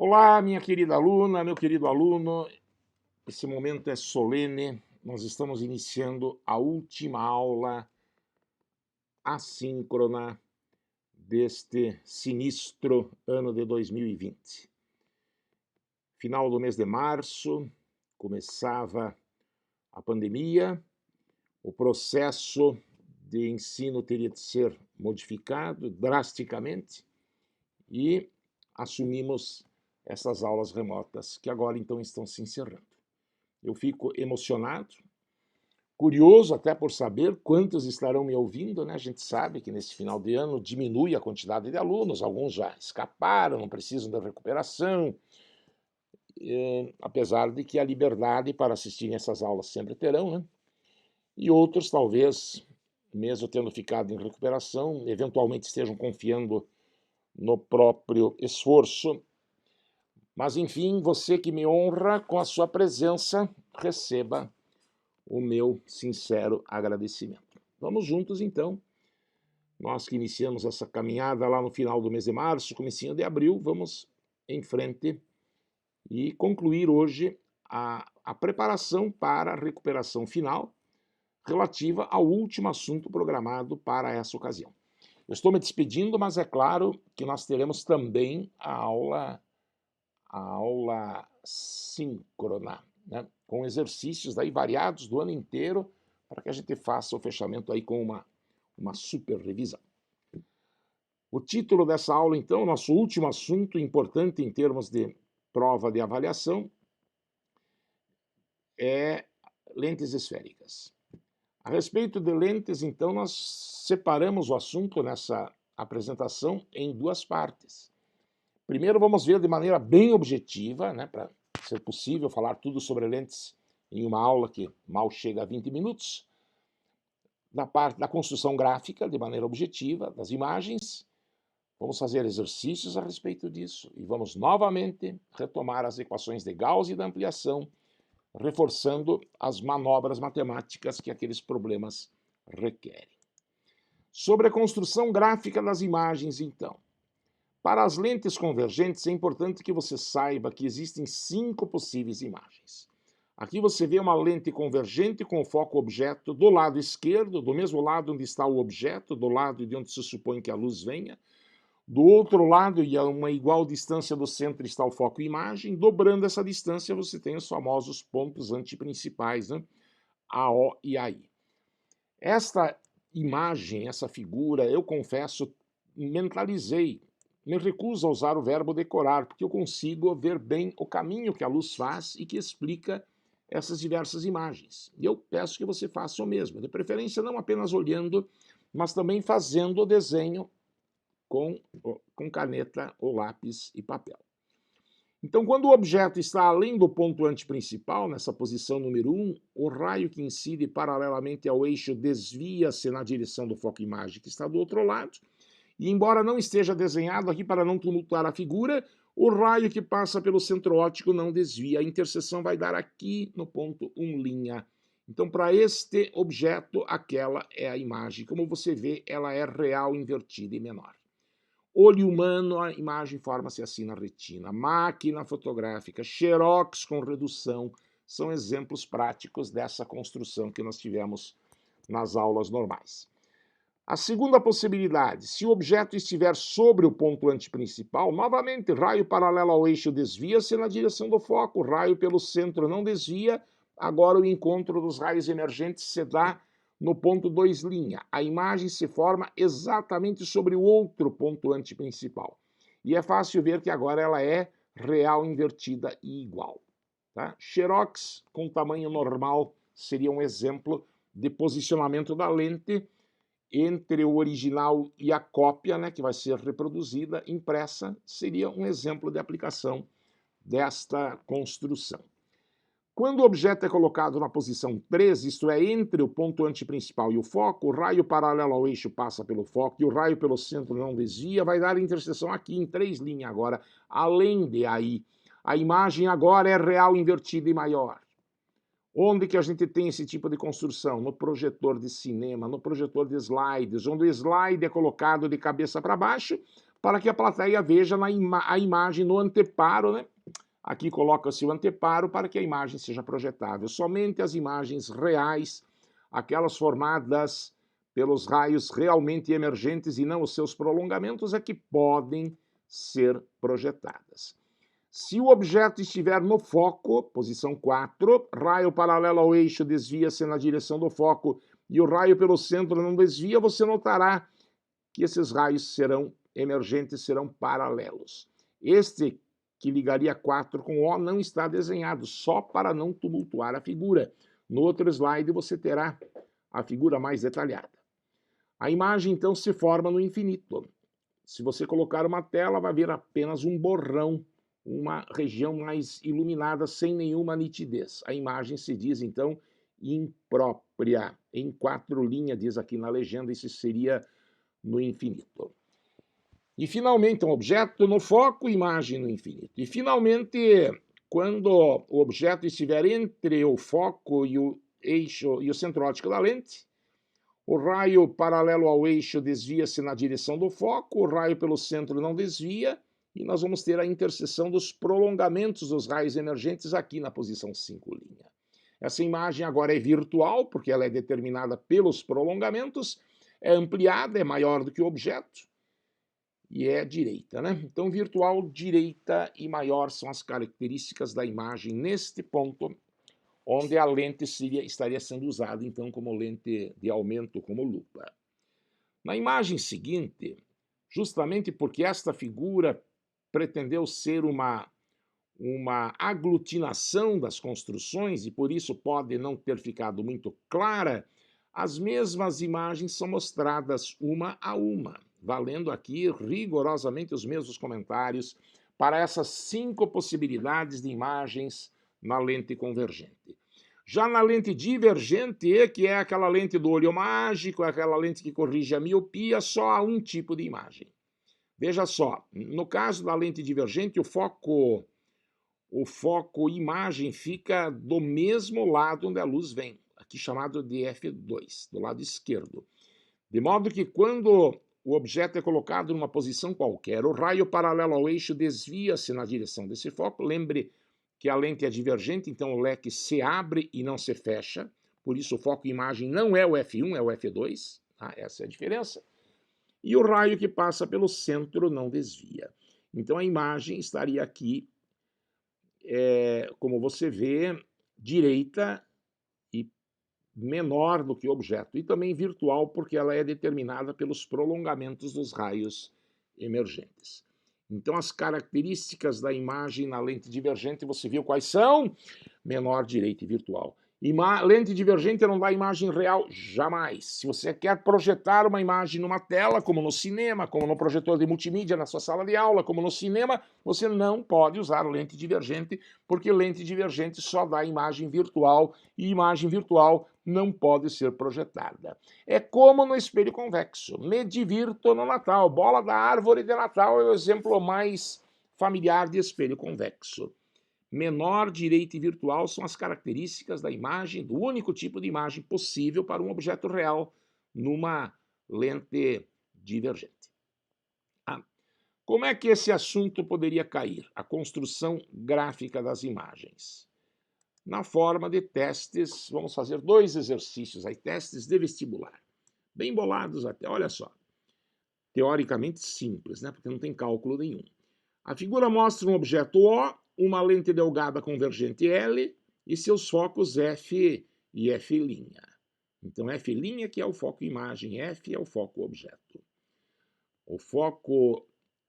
Olá, minha querida aluna, meu querido aluno. Esse momento é solene. Nós estamos iniciando a última aula assíncrona deste sinistro ano de 2020. Final do mês de março, começava a pandemia, o processo de ensino teria de ser modificado drasticamente e assumimos essas aulas remotas, que agora então estão se encerrando. Eu fico emocionado, curioso até por saber quantos estarão me ouvindo, né? A gente sabe que nesse final de ano diminui a quantidade de alunos, alguns já escaparam, não precisam da recuperação, apesar de que a liberdade para assistirem essas aulas sempre terão, né? E outros talvez, mesmo tendo ficado em recuperação, eventualmente estejam confiando no próprio esforço. Mas, enfim, você que me honra com a sua presença, receba o meu sincero agradecimento. Vamos juntos, então. Nós que iniciamos essa caminhada lá no final do mês de março, comecinho de abril, vamos em frente e concluir hoje a preparação para a recuperação final relativa ao último assunto programado para essa ocasião. Eu estou me despedindo, mas é claro que nós teremos também a aula síncrona, né? Com exercícios daí variados do ano inteiro, para que a gente faça o fechamento aí com uma super revisão. O título dessa aula, então, nosso último assunto importante em termos de prova de avaliação, é lentes esféricas. A respeito de lentes, então, nós separamos o assunto nessa apresentação em duas partes. Primeiro vamos ver de maneira bem objetiva, né, para ser possível falar tudo sobre lentes em uma aula que mal chega a 20 minutos, na parte da construção gráfica, de maneira objetiva, das imagens. Vamos fazer exercícios a respeito disso e vamos novamente retomar as equações de Gauss e da ampliação, reforçando as manobras matemáticas que aqueles problemas requerem. Sobre a construção gráfica das imagens, então. Para as lentes convergentes, é importante que você saiba que existem 5 possíveis imagens. Aqui você vê uma lente convergente com o foco objeto do lado esquerdo, do mesmo lado onde está o objeto, do lado de onde se supõe que a luz venha. Do outro lado, e a uma igual distância do centro, está o foco imagem. Dobrando essa distância, você tem os famosos pontos antiprincipais, né? AO e AI. Esta imagem, essa figura, eu confesso, mentalizei. Me recuso a usar o verbo decorar, porque eu consigo ver bem o caminho que a luz faz e que explica essas diversas imagens. E eu peço que você faça o mesmo, de preferência não apenas olhando, mas também fazendo o desenho com caneta ou lápis e papel. Então, quando o objeto está além do ponto antiprincipal, nessa posição número 1, o raio que incide paralelamente ao eixo desvia-se na direção do foco imagem que está do outro lado. E embora não esteja desenhado aqui para não tumultuar a figura, o raio que passa pelo centro óptico não desvia. A interseção vai dar aqui no ponto 1'. Então, para este objeto, aquela é a imagem. Como você vê, ela é real, invertida e menor. Olho humano, a imagem forma-se assim na retina. Máquina fotográfica, xerox com redução, são exemplos práticos dessa construção que nós tivemos nas aulas normais. A segunda possibilidade, se o objeto estiver sobre o ponto antiprincipal, novamente, raio paralelo ao eixo desvia-se na direção do foco, raio pelo centro não desvia, agora o encontro dos raios emergentes se dá no ponto 2'. A imagem se forma exatamente sobre o outro ponto antiprincipal. E é fácil ver que agora ela é real, invertida e igual. Tá? Xerox com tamanho normal seria um exemplo de posicionamento da lente entre o original e a cópia, né, que vai ser reproduzida, impressa, seria um exemplo de aplicação desta construção. Quando o objeto é colocado na posição 3, isto é, entre o ponto antiprincipal e o foco, o raio paralelo ao eixo passa pelo foco e o raio pelo centro não desvia, vai dar interseção aqui em 3' agora, além de aí. A imagem agora é real, invertida e maior. Onde que a gente tem esse tipo de construção? No projetor de cinema, no projetor de slides, onde o slide é colocado de cabeça para baixo para que a plateia veja a imagem no anteparo, né? Aqui coloca-se o anteparo para que a imagem seja projetável. Somente as imagens reais, aquelas formadas pelos raios realmente emergentes e não os seus prolongamentos, é que podem ser projetadas. Se o objeto estiver no foco, posição 4, raio paralelo ao eixo desvia-se na direção do foco e o raio pelo centro não desvia, você notará que esses raios emergentes serão paralelos. Este que ligaria 4 com O não está desenhado, só para não tumultuar a figura. No outro slide você terá a figura mais detalhada. A imagem então se forma no infinito. Se você colocar uma tela, vai ver apenas um borrão, uma região mais iluminada sem nenhuma nitidez. A imagem se diz então imprópria. Em 4 linhas, diz aqui na legenda, isso seria no infinito. E finalmente, um objeto no foco, imagem no infinito. E finalmente, quando o objeto estiver entre o foco e o eixo e o centro óptico da lente, o raio paralelo ao eixo desvia-se na direção do foco, o raio pelo centro não desvia, e nós vamos ter a interseção dos prolongamentos dos raios emergentes aqui na posição 5'. Essa imagem agora é virtual, porque ela é determinada pelos prolongamentos, é ampliada, é maior do que o objeto, e é direita, né? Então, virtual, direita e maior são as características da imagem neste ponto, onde a lente estaria sendo usada, então, como lente de aumento, como lupa. Na imagem seguinte, justamente porque esta figura pretendeu ser uma aglutinação das construções e por isso pode não ter ficado muito clara, as mesmas imagens são mostradas uma a uma, valendo aqui rigorosamente os mesmos comentários para essas 5 possibilidades de imagens na lente convergente. Já na lente divergente, que é aquela lente do olho mágico, aquela lente que corrige a miopia, só há um tipo de imagem. Veja só, no caso da lente divergente, o foco imagem fica do mesmo lado onde a luz vem, aqui chamado de F2, do lado esquerdo. De modo que quando o objeto é colocado numa posição qualquer, o raio paralelo ao eixo desvia-se na direção desse foco. Lembre que a lente é divergente, então o leque se abre e não se fecha, por isso o foco imagem não é o F1, é o F2, tá? Essa é a diferença. E o raio que passa pelo centro não desvia. Então a imagem estaria aqui, como você vê, direita e menor do que o objeto, e também virtual, porque ela é determinada pelos prolongamentos dos raios emergentes. Então, as características da imagem na lente divergente, você viu quais são? Menor, direita e virtual. Lente divergente não dá imagem real jamais. Se você quer projetar uma imagem numa tela, como no cinema, como no projetor de multimídia na sua sala de aula, como no cinema, você não pode usar lente divergente, porque lente divergente só dá imagem virtual, e imagem virtual não pode ser projetada. É como no espelho convexo. Me divirto no Natal. Bola da árvore de Natal é o exemplo mais familiar de espelho convexo. Menor, direita e virtual são as características da imagem, do único tipo de imagem possível para um objeto real numa lente divergente. Como é que esse assunto poderia cair? A construção gráfica das imagens. Na forma de testes, vamos fazer 2 exercícios aí, testes de vestibular. Bem bolados até, olha só. Teoricamente simples, né? Porque não tem cálculo nenhum. A figura mostra um objeto O, uma lente delgada convergente L e seus focos F e F'. Então, F' que é o foco imagem, F é o foco objeto. O foco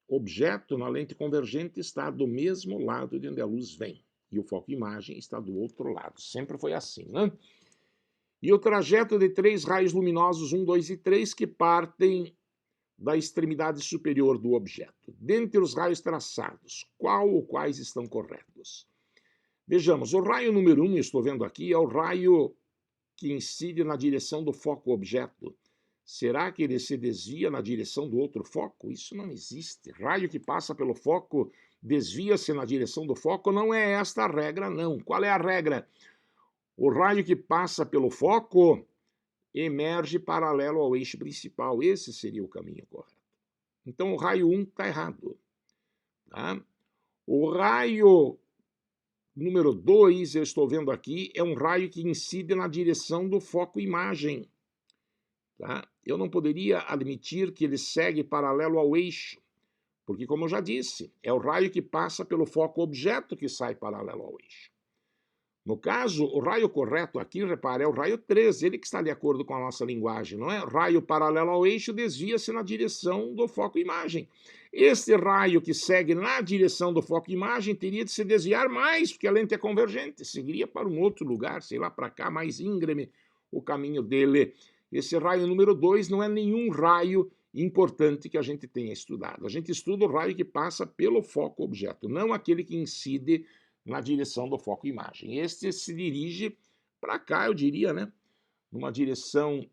objeto na lente convergente está do mesmo lado de onde a luz vem, e o foco imagem está do outro lado. Sempre foi assim, né? E o trajeto de 3 raios luminosos, 1, 2 e 3, que partem da extremidade superior do objeto. Dentre os raios traçados, qual ou quais estão corretos? Vejamos, o raio número 1, estou vendo aqui, é o raio que incide na direção do foco objeto. Será que ele se desvia na direção do outro foco? Isso não existe. Raio que passa pelo foco desvia-se na direção do foco, não é esta a regra, não. Qual é a regra? O raio que passa pelo foco emerge paralelo ao eixo principal. Esse seria o caminho correto. Então o raio 1 está errado. Tá? O raio número 2, eu estou vendo aqui, é um raio que incide na direção do foco-imagem. Tá? Eu não poderia admitir que ele segue paralelo ao eixo, porque, como eu já disse, é o raio que passa pelo foco-objeto que sai paralelo ao eixo. No caso, o raio correto aqui, repare, é o raio 3, ele que está de acordo com a nossa linguagem, não é? Raio paralelo ao eixo desvia-se na direção do foco-imagem. Este raio que segue na direção do foco-imagem teria de se desviar mais, porque a lente é convergente, seguiria para um outro lugar, sei lá, para cá, mais íngreme o caminho dele. Esse raio número 2 não é nenhum raio importante que a gente tenha estudado. A gente estuda o raio que passa pelo foco-objeto, não aquele que incide na direção do foco-imagem. Este se dirige para cá, eu diria, né? Numa direção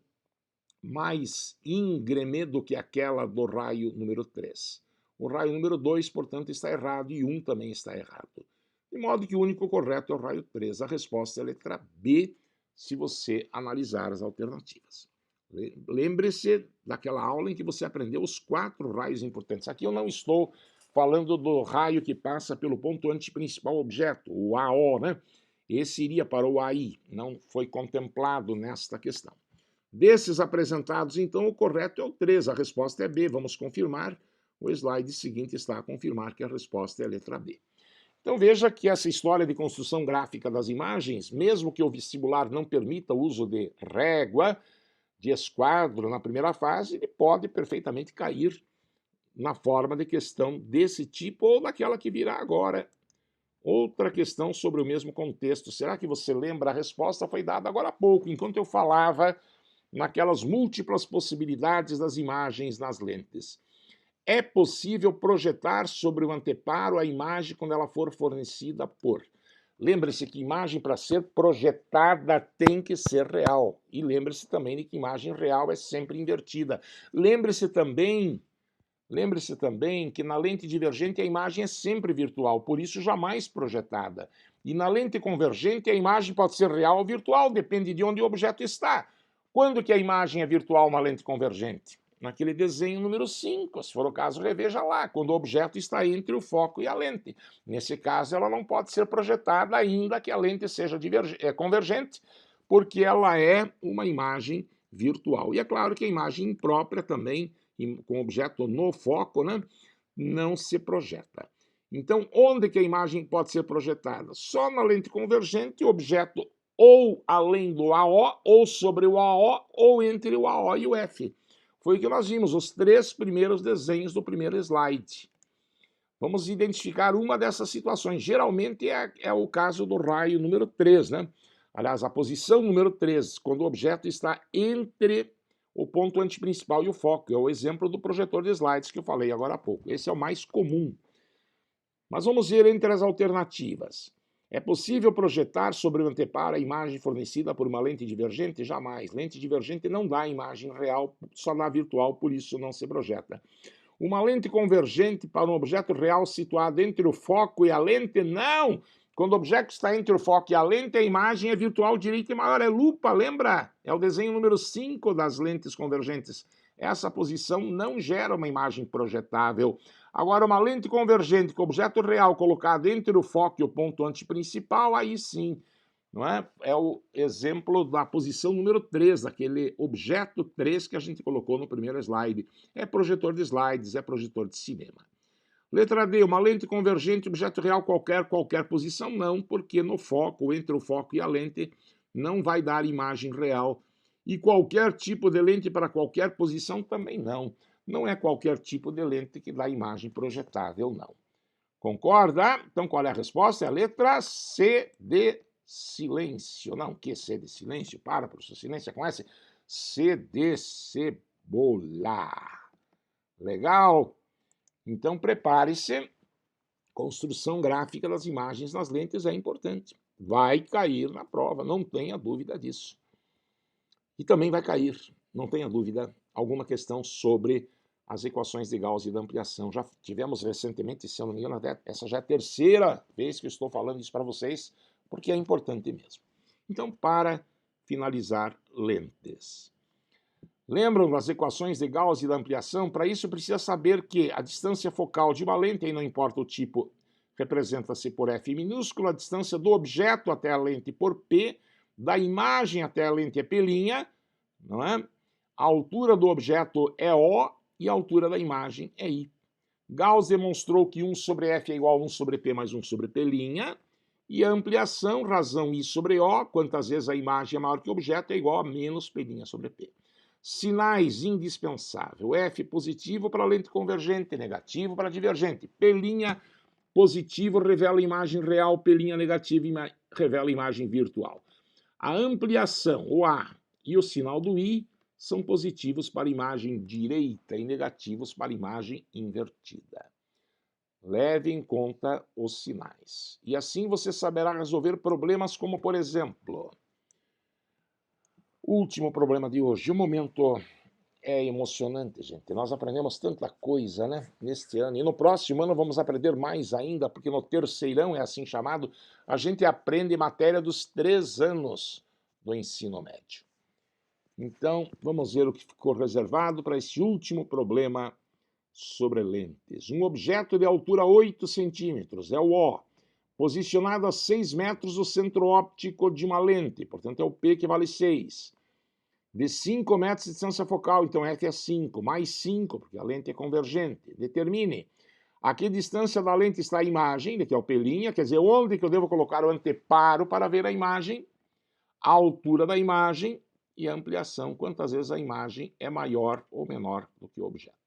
mais íngreme do que aquela do raio número 3. O raio número 2, portanto, está errado e 1 também está errado. De modo que o único correto é o raio 3. A resposta é a letra B, se você analisar as alternativas. Lembre-se daquela aula em que você aprendeu os 4 raios importantes. Aqui eu não estou falando do raio que passa pelo ponto antiprincipal objeto, o AO, né? Esse iria para o AI, não foi contemplado nesta questão. Desses apresentados, então, o correto é o 3, a resposta é B. Vamos confirmar. O slide seguinte está a confirmar que a resposta é a letra B. Então veja que essa história de construção gráfica das imagens, mesmo que o vestibular não permita o uso de régua, de esquadro na primeira fase, ele pode perfeitamente cair na forma de questão desse tipo ou daquela que virá agora. Outra questão sobre o mesmo contexto. Será que você lembra? A resposta foi dada agora há pouco, enquanto eu falava naquelas múltiplas possibilidades das imagens nas lentes. É possível projetar sobre o anteparo a imagem quando ela for fornecida por... Lembre-se que imagem, para ser projetada, tem que ser real. E lembre-se também de que imagem real é sempre invertida. Lembre-se também que na lente divergente a imagem é sempre virtual, por isso jamais projetada. E na lente convergente a imagem pode ser real ou virtual, depende de onde o objeto está. Quando que a imagem é virtual na lente convergente? Naquele desenho número 5, se for o caso, reveja lá, quando o objeto está entre o foco e a lente. Nesse caso, ela não pode ser projetada ainda que a lente seja convergente, porque ela é uma imagem virtual. E é claro que a imagem imprópria também, com objeto no foco, né, não se projeta. Então, onde que a imagem pode ser projetada? Só na lente convergente, o objeto ou além do AO, ou sobre o AO, ou entre o AO e o F. Foi o que nós vimos, os 3 primeiros desenhos do primeiro slide. Vamos identificar uma dessas situações. Geralmente é o caso do raio número 3, né? Aliás, a posição número 3, quando o objeto está entre o ponto antiprincipal e o foco. É o exemplo do projetor de slides que eu falei agora há pouco. Esse é o mais comum. Mas vamos ver entre as alternativas. É possível projetar sobre o anteparo a imagem fornecida por uma lente divergente? Jamais. Lente divergente não dá imagem real, só dá virtual, por isso não se projeta. Uma lente convergente para um objeto real situado entre o foco e a lente? Não! Quando o objeto está entre o foco e a lente, a imagem é virtual direita e maior, é lupa, lembra? É o desenho número 5 das lentes convergentes. Essa posição não gera uma imagem projetável. Agora, uma lente convergente com objeto real colocado entre o foco e o ponto antiprincipal, aí sim, não é? É o exemplo da posição número 3, daquele objeto 3 que a gente colocou no primeiro slide. É projetor de slides, é projetor de cinema. Letra D, uma lente convergente, objeto real qualquer posição, não, porque no foco, entre o foco e a lente, não vai dar imagem real. E qualquer tipo de lente para qualquer posição também não. Não é qualquer tipo de lente que dá imagem projetável, não. Concorda? Então qual é a resposta? É a letra C de silêncio. Não, que C de silêncio? Para, professor, silêncio com S. C de cebola. Legal? Então prepare-se. Construção gráfica das imagens nas lentes é importante. Vai cair na prova, não tenha dúvida disso. E também vai cair, não tenha dúvida, alguma questão sobre as equações de Gauss e da ampliação. Já tivemos recentemente, se eu não me engano, essa já é a terceira vez que eu estou falando isso para vocês, porque é importante mesmo. Então, para finalizar lentes. Lembram das equações de Gauss e da ampliação? Para isso, precisa saber que a distância focal de uma lente, aí não importa o tipo, representa-se por f minúsculo, a distância do objeto até a lente por p, da imagem até a lente é p', não é? A altura do objeto é O e a altura da imagem é I. Gauss demonstrou que 1 sobre f é igual a 1 sobre p mais 1 sobre p', e a ampliação, razão I sobre O, quantas vezes a imagem é maior que o objeto, é igual a menos p' sobre p. Sinais indispensável. F positivo para lente convergente, negativo para divergente. P' positivo revela imagem real, P' negativo revela imagem virtual. A ampliação, o A, e o sinal do I são positivos para imagem direita e negativos para imagem invertida. Leve em conta os sinais. E assim você saberá resolver problemas como, por exemplo, o último problema de hoje. O momento é emocionante, gente. Nós aprendemos tanta coisa, né, neste ano. E no próximo ano vamos aprender mais ainda, porque no terceirão, é assim chamado, a gente aprende matéria dos 3 anos do ensino médio. Então, vamos ver o que ficou reservado para esse último problema sobre lentes. Um objeto de altura 8 centímetros, é o O, posicionado a 6 metros do centro óptico de uma lente, portanto é o P que vale 6. De 5 metros de distância focal, então F é 5, mais 5, porque a lente é convergente. Determine a que distância da lente está a imagem, que é o P', quer dizer, onde que eu devo colocar o anteparo para ver a imagem, a altura da imagem e a ampliação, quantas vezes a imagem é maior ou menor do que o objeto.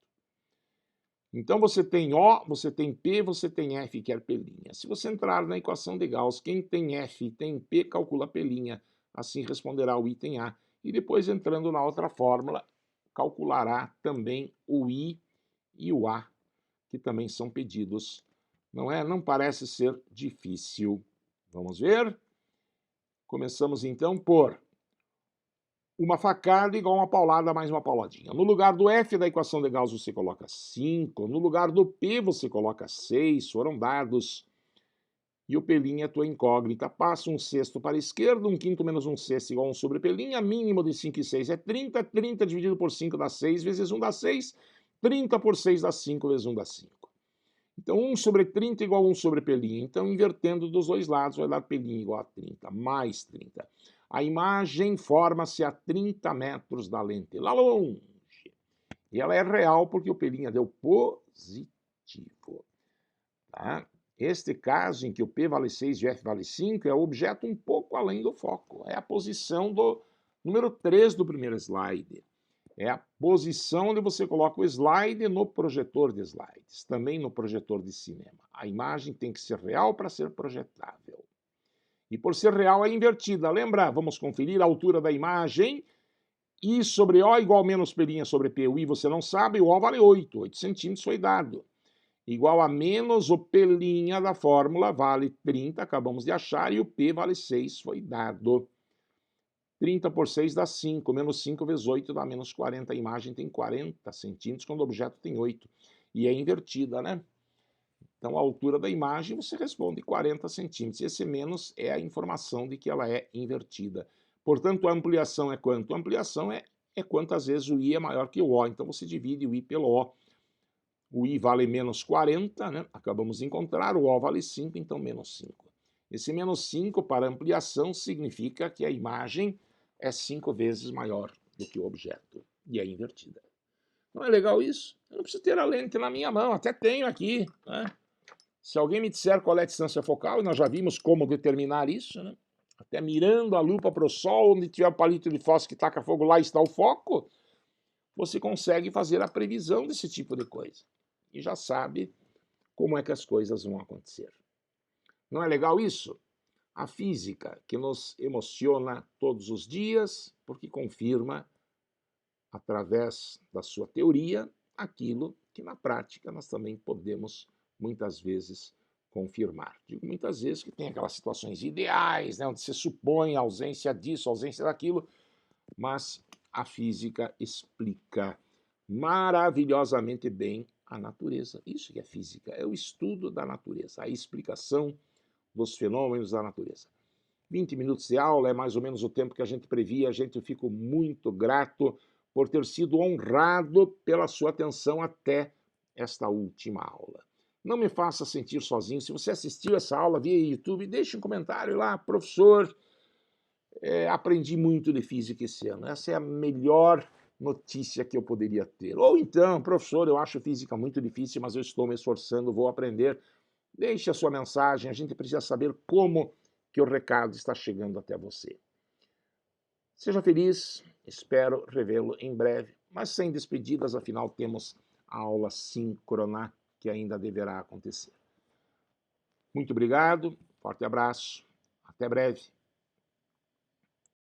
Então você tem O, você tem P, você tem F, que é P'. Se você entrar na equação de Gauss, quem tem F e tem P, calcula P', assim responderá o item A. E depois, entrando na outra fórmula, calculará também o I e o A, que também são pedidos. Não é? Não parece ser difícil. Vamos ver? Começamos então por uma facada igual uma paulada mais uma pauladinha. No lugar do F da equação de Gauss você coloca 5, no lugar do P você coloca 6, foram dados. E o P' é tua incógnita. Passa 1/6 para a esquerda, 1/5 menos 1/6 igual a 1 sobre P', mínimo de 5 e 6 é 30, 30 dividido por 5 dá 6, vezes 1 dá 6, 30 por 6 dá 5, vezes 1 dá 5. Então 1 sobre 30 igual a 1 sobre P'. Então, invertendo dos dois lados, vai dar P' igual a 30, mais 30. A imagem forma-se a 30 metros da lente, lá longe. E ela é real porque o P' deu positivo. Tá? Este caso em que o P vale 6 e o F vale 5 é o objeto um pouco além do foco. É a posição do número 3 do primeiro slide. É a posição onde você coloca o slide no projetor de slides, também no projetor de cinema. A imagem tem que ser real para ser projetável. E por ser real é invertida. Lembra? Vamos conferir a altura da imagem. I sobre O igual menos P' sobre P. O I você não sabe, o O vale 8. 8 centímetros foi dado. Igual a menos o P' da fórmula vale 30, acabamos de achar, e o P vale 6, foi dado. 30 por 6 dá 5, menos 5 vezes 8 dá menos 40. A imagem tem 40 centímetros, quando o objeto tem 8. E é invertida, né? Então, a altura da imagem, você responde 40 centímetros. Esse menos é a informação de que ela é invertida. Portanto, a ampliação é quanto? A ampliação é quantas vezes o I é maior que o O. Então, você divide o I pelo O. O I vale menos 40, né? Acabamos de encontrar. O O vale 5, então menos 5. Esse menos 5 para ampliação significa que a imagem é 5 vezes maior do que o objeto. E é invertida. Não é legal isso? Eu não preciso ter a lente na minha mão, até tenho aqui, né? Se alguém me disser qual é a distância focal, e nós já vimos como determinar isso, né? Até mirando a lupa para o sol, onde tiver o palito de fósforo que taca fogo, lá está o foco, você consegue fazer a previsão desse tipo de coisa. E já sabe como é que as coisas vão acontecer. Não é legal isso? A física que nos emociona todos os dias, porque confirma, através da sua teoria, aquilo que na prática nós também podemos muitas vezes confirmar. Digo muitas vezes que tem aquelas situações ideais, né, onde se supõe a ausência disso, a ausência daquilo, mas a física explica maravilhosamente bem a natureza. Isso que é física, é o estudo da natureza, a explicação dos fenômenos da natureza. 20 minutos de aula é mais ou menos o tempo que a gente previa. Eu fico muito grato por ter sido honrado pela sua atenção até esta última aula. Não me faça sentir sozinho. Se você assistiu essa aula via YouTube, deixe um comentário lá, professor, aprendi muito de física esse ano. Essa é a melhor notícia que eu poderia ter. Ou então, professor, eu acho física muito difícil, mas eu estou me esforçando, vou aprender. Deixe a sua mensagem, a gente precisa saber como que o recado está chegando até você. Seja feliz, espero revê-lo em breve, mas sem despedidas, afinal temos a aula síncrona que ainda deverá acontecer. Muito obrigado, forte abraço, até breve.